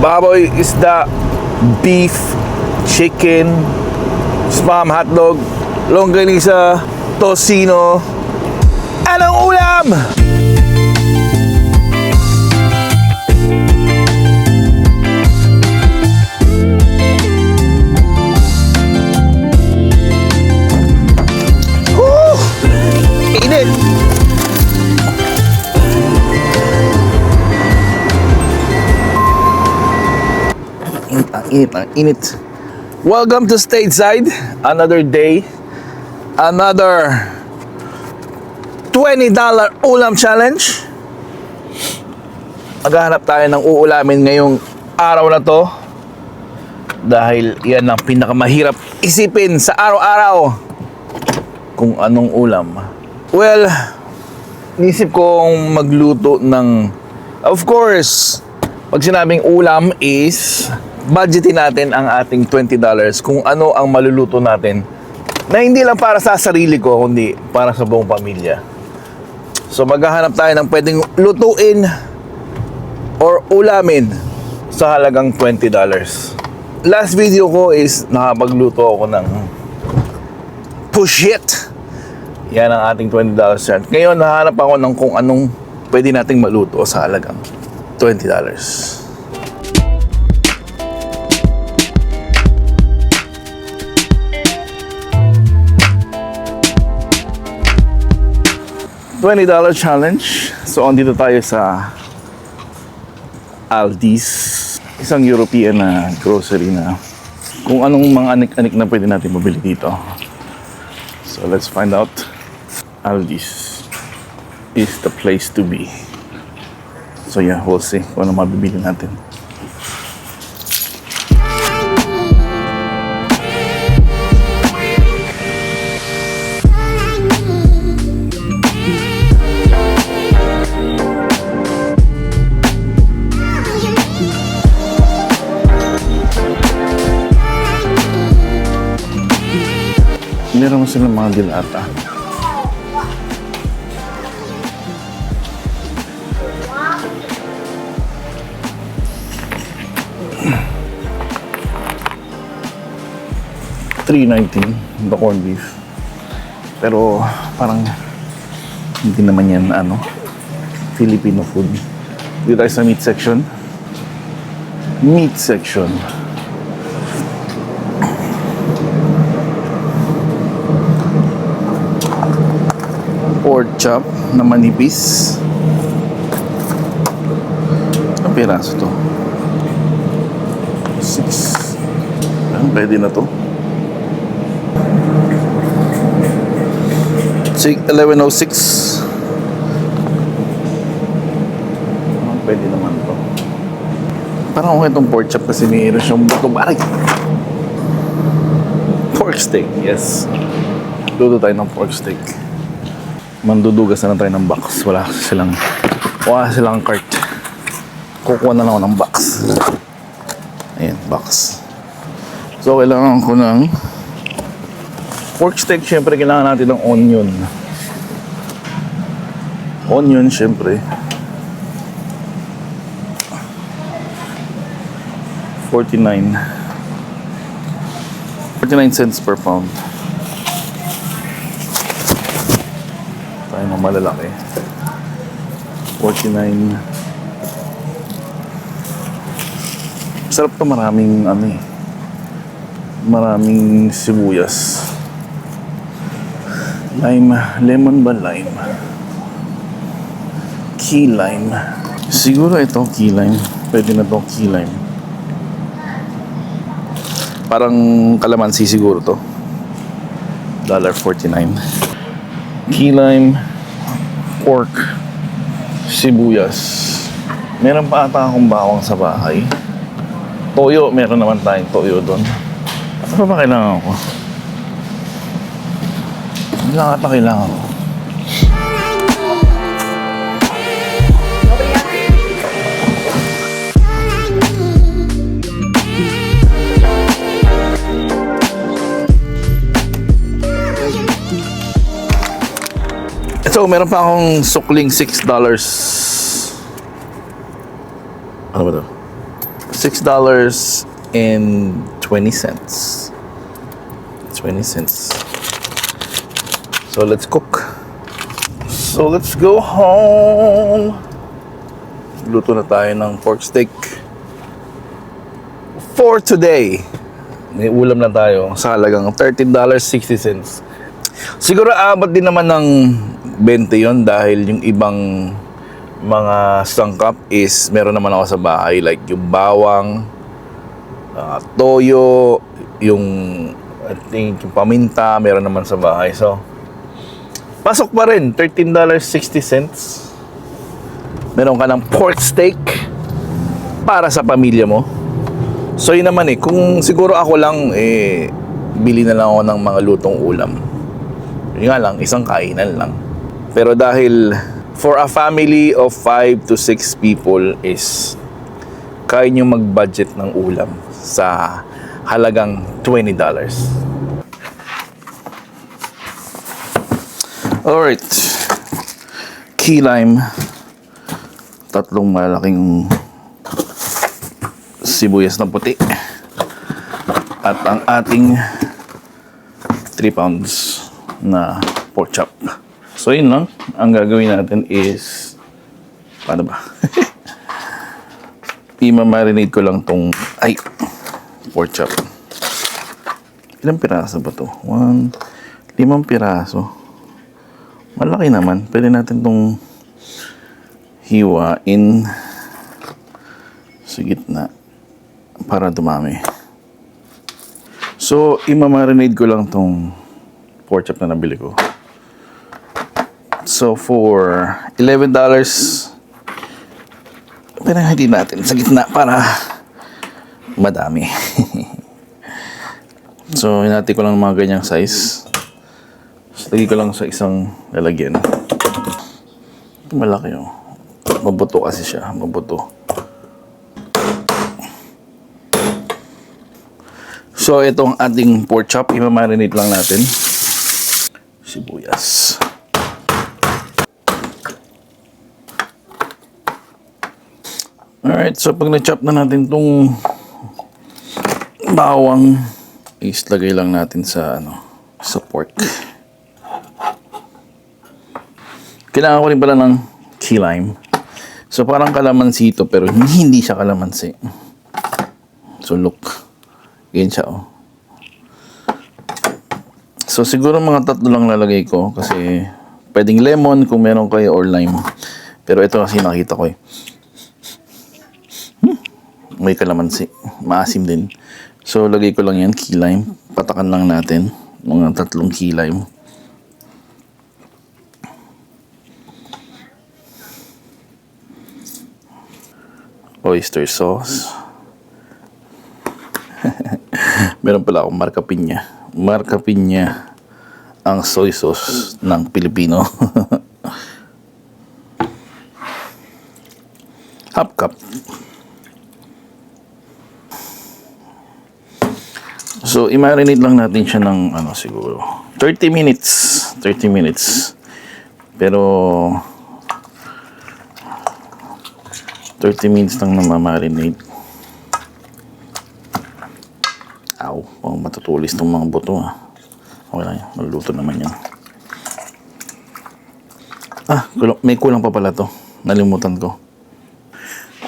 baboy, isda, beef, chicken, spam, hotdog, longganisa, tocino. Anong ulam? Init! Init. Welcome to Stateside. Another day. Another $20 ulam challenge. Maghahanap tayo ng uulamin ngayong araw na to. Dahil yan ang pinakamahirap isipin sa araw-araw. Kung anong ulam. Well, nisip kong magluto ng, of course, pag sinabing ulam is, budgetin natin ang ating $20 kung ano ang maluluto natin na hindi lang para sa sarili ko, kundi para sa buong pamilya. So maghahanap tayo ng pwedeng lutuin or ulamin sa halagang $20. Last video ko is nakapagluto ako ng pushit. Yan ang ating $20 challenge. Ngayon, nahanap ako ng kung anong pwede nating maluto sa halagang $20. $20 challenge. So, andito tayo sa Aldi's. Isang European na grocery na kung anong mga anik-anik na pwede natin mabili dito. So, let's find out. Aldi's is the place to be. So yeah, we'll see kung ano mabibili natin. Meron mo silang mga dilata. $3.19 the corned beef. Pero parang hindi naman yan Filipino food. Dito tayo sa meat section. Meat section. Pork chop na manipis. Ang piraso to? 6. Pwede na to. 1106. Pwede naman to. Parang okay itong pork chop kasi mayroon siyang buto. Aray! Pork steak, yes. Luto tayo ng pork steak. Mandudugas na lang tayo ng box. Wala silang cart. Kukuha na lang ako ng box. Ayan, box. So, kailangan ko ng pork steak. Syempre, kailangan natin ng onion. Onion, syempre. 49 cents per pound. Tayo ng malalaki. 49. Sarap to, maraming maraming sibuyas. Lime, lemon ba lime? Key lime. Siguro ito key lime. Pwede na to key lime. Parang kalamansi siguro to. $1.49. Key lime, pork, sibuyas. Meron pa ata akong bawang sa bahay. Toyo, meron naman tayong toyo doon. Ano ba kailangan ko? Kailangan ko. So, meron pa akong sukling $6. Ano ba ito? $6.20. 20 cents. So let's cook. So let's go home. Luto na tayo ng pork steak for today. May ulam na tayo sa halagang $13.60. Siguro abot din naman ng 20 yon dahil yung ibang mga sangkap is meron naman ako sa bahay, like yung bawang, toyo, yung I think yung paminta meron naman sa bahay. So pasok pa rin, $13.60. Meron ka ng pork steak para sa pamilya mo. So yun naman kung siguro ako lang bili na lang ako ng mga lutong ulam. Yun nga lang, isang kainan lang. Pero dahil for a family of 5 to 6 people is kaya nyo mag-budget ng ulam sa halagang $20. Alright. Key lime. 3 malaking sibuyas na puti. At ang ating 3 pounds na pork chop. So yun lang. Ang gagawin natin is paano ba? I-marinate ko lang tong pork chop. Ilang piraso ba to? 5 piraso. Malaki naman. Pwede natin tong hiwain sa gitna para dumami. So, i-marinate ko lang tong pork chop na nabili ko. So, for $11, pinahati natin sa gitna para madami. So, hinati ko lang mga ganyang size. So, lagay ko lang sa isang lalagyan. Ito malaki Mabuto kasi siya. Mabuto. So, itong ating pork chop, i-marinate lang natin. Sibuyas. Alright, so pag na-chop na natin itong bawang, islagay lang natin sa sa pork. Kailangan ko rin pala ng key lime. So parang kalamansi ito pero hindi siya kalamansi. So look. Ganyan siya So siguro mga 3 lang lalagay ko kasi pwedeng lemon kung meron kayo or lime. Pero ito kasi nakita ko may kalamansi. Maasim din. So lagay ko lang yan, key lime. Patakan lang natin. Mga 3 key lime. Oyster sauce. Meron pala akong Marca Piña. Marca Piña ang soy sauce ng Pilipino. Half cup. So, i-marinate lang natin siya ng siguro 30 minutes. 30 minutes. Pero 30 minutes lang na ma-marinate. Matutulis tong mga buto Okay lang yan. Maluluto naman yan. May kulang pa pala to. Nalimutan ko.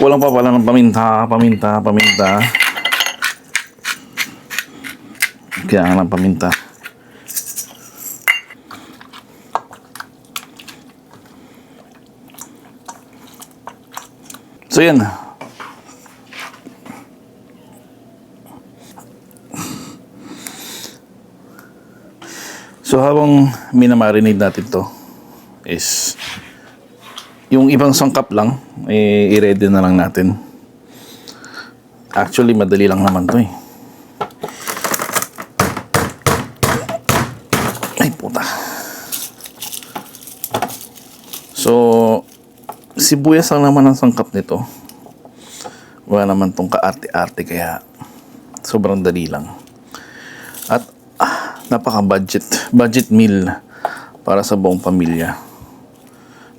Kulang pa pala ng paminta. Kaya ng paminta. So yan. So habang minamarinate natin to is yung ibang sangkap lang i-ready na lang natin. Actually madali lang naman to Ay puta. So sibuyas lang naman ang sangkap nito. Wala naman tong kaarte-arte kaya sobrang dali lang. At budget meal para sa buong pamilya.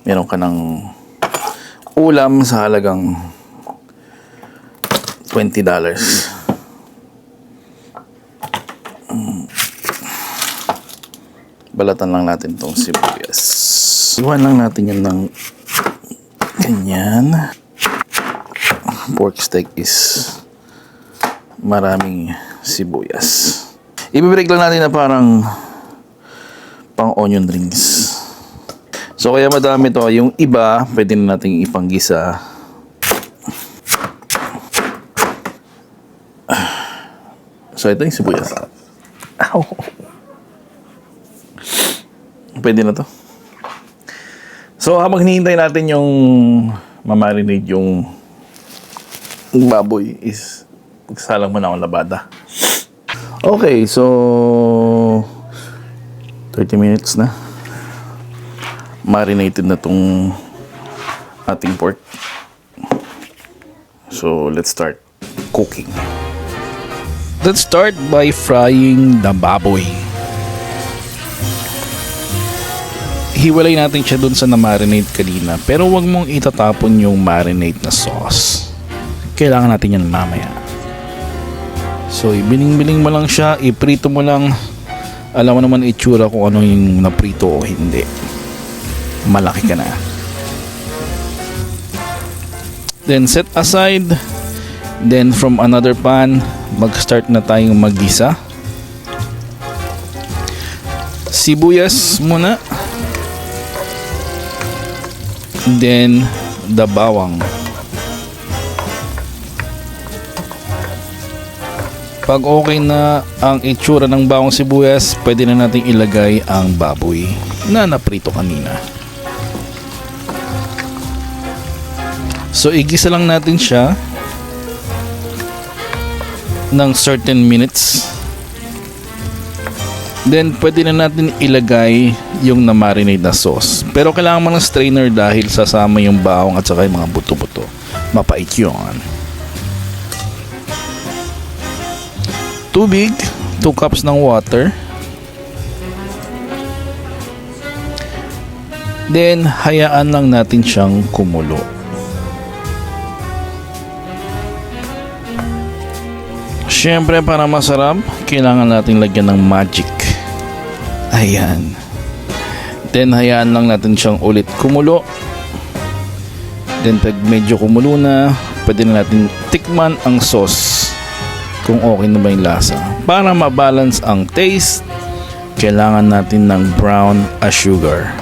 Meron ka ng ulam sa halagang $20. Balatan lang natin tong sibuyas. Iwan lang natin yan ng ganyan. Pork steak is maraming sibuyas. Ibibreak lang natin na parang pang onion rings. So kaya madami to. Yung iba, pwede na natin ipanggisa. So ito yung sibuyas. Ow! Pwede na to. So habang hinihintay natin yung mamarinate yung baboy is magsalang muna akong labada. Okay, so 30 minutes na. Marinated na tong ating pork. So let's start cooking. Let's start by frying the baboy. Hiwalay natin siya dun sa na-marinate kanina, pero wag mong itatapon yung marinate na sauce. Kailangan natin yan mamaya. So ibiling-biling mo lang siya, iprito mo lang. Alam mo naman itsura kung ano yung naprito o hindi. Malaki ka na. Then set aside. Then from another pan, mag-start na tayong maggisa. Sibuyas muna. Then the bawang. Pag okay na ang itsura ng bawang sibuyas, pwede na nating ilagay ang baboy na naprito kanina. So igisa lang natin siya ng certain minutes. Then pwede na natin ilagay yung na-marinate na sauce. Pero kailangan mo ng strainer dahil sasama yung bawang at saka yung mga buto-buto. Mapait yun. Tubig, 2 cups ng water. Then hayaan lang natin siyang kumulo. Siyempre para masarap, kailangan natin lagyan ng magic. Ayan. Then hayaan lang natin siyang ulit kumulo. Then pag medyo kumulo na, pwede na natin tikman ang sauce kung okay na ba yung lasa. Para ma-balance ang taste, kailangan natin ng brown sugar.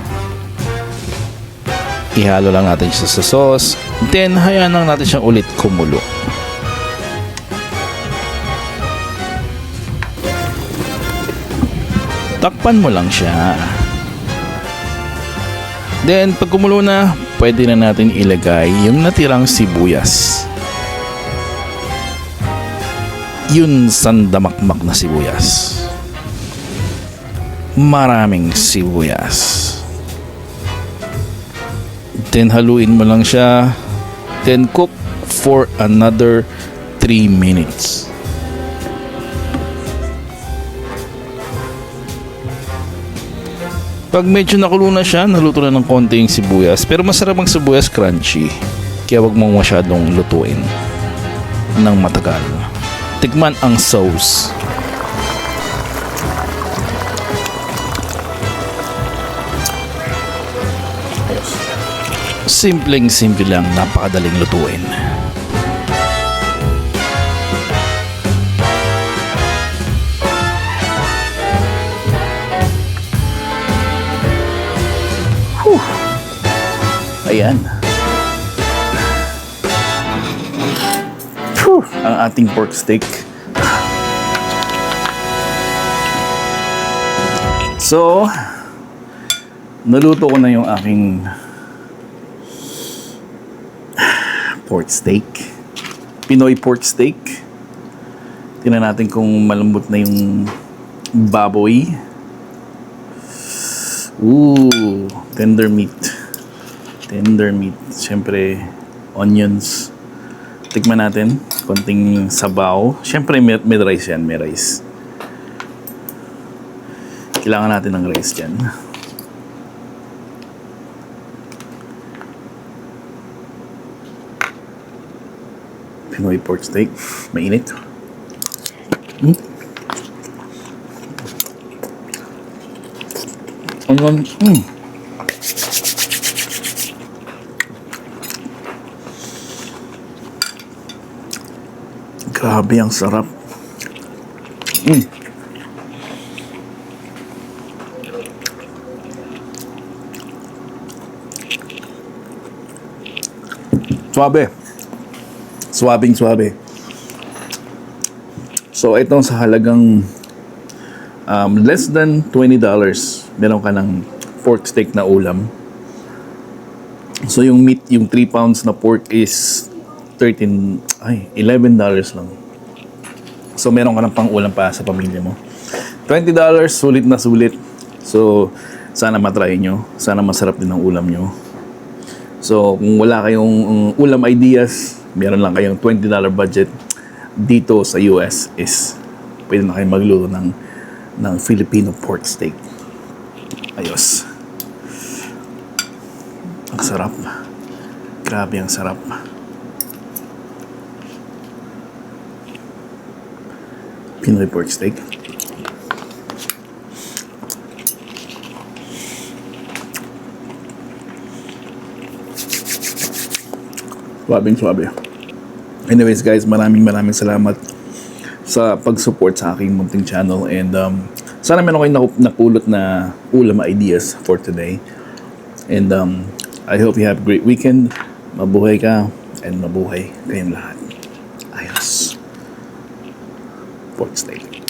Ihalo lang natin siya sa sauce. Then hayaan lang natin siyang ulit kumulo. Takpan mo lang siya. Then pag kumulo na, pwede na natin ilagay yung natirang sibuyas. Yun sandamakmak na sibuyas. Maraming sibuyas. Then haluin mo lang siya. Then cook for another 3 minutes. Pag medyo nakulo na siya, naluto na ng konti yung sibuyas. Pero masarap ang sibuyas crunchy. Kaya wag mong masyadong lutuin ng matagal. Tikman ang sauce. Simpleng-simple lang, napakadaling lutuin. Ayan. Ang ating pork steak. So, naluto ko na yung aking pork steak. Pinoy pork steak. Tingnan natin kung malambot na yung baboy. Ooh, tender meat. Tender meat. Siyempre, onions. Tikman natin. Konting sabaw. Siyempre, may rice yan. May rice. Kailangan natin ng rice dyan. Pinoy pork steak. Mainit. Mm. Grabe, ang sarap. Suabe. Suabing suabe. So, ito sa halagang less than $20, meron ka ng pork steak na ulam. So, yung meat, yung 3 pounds na pork is $11 lang. So, meron ka ng pang-ulam pa sa pamilya mo. $20, sulit na sulit. So, sana matry nyo. Sana masarap din ang ulam nyo. So, kung wala kayong ulam ideas, meron lang kayong $20 budget dito sa US is pwede na kayo magluto ng Filipino pork steak. Ayos. Ang sarap. Grabe, ang sarap. Pinoy pork steak. Suabing suabe. Anyways guys, maraming salamat sa pag-support sa aking munting channel, and sana meron kayong napulot na ulam ideas for today. And I hope you have a great weekend. Mabuhay ka and mabuhay kayong lahat. Ayos. Pork steak.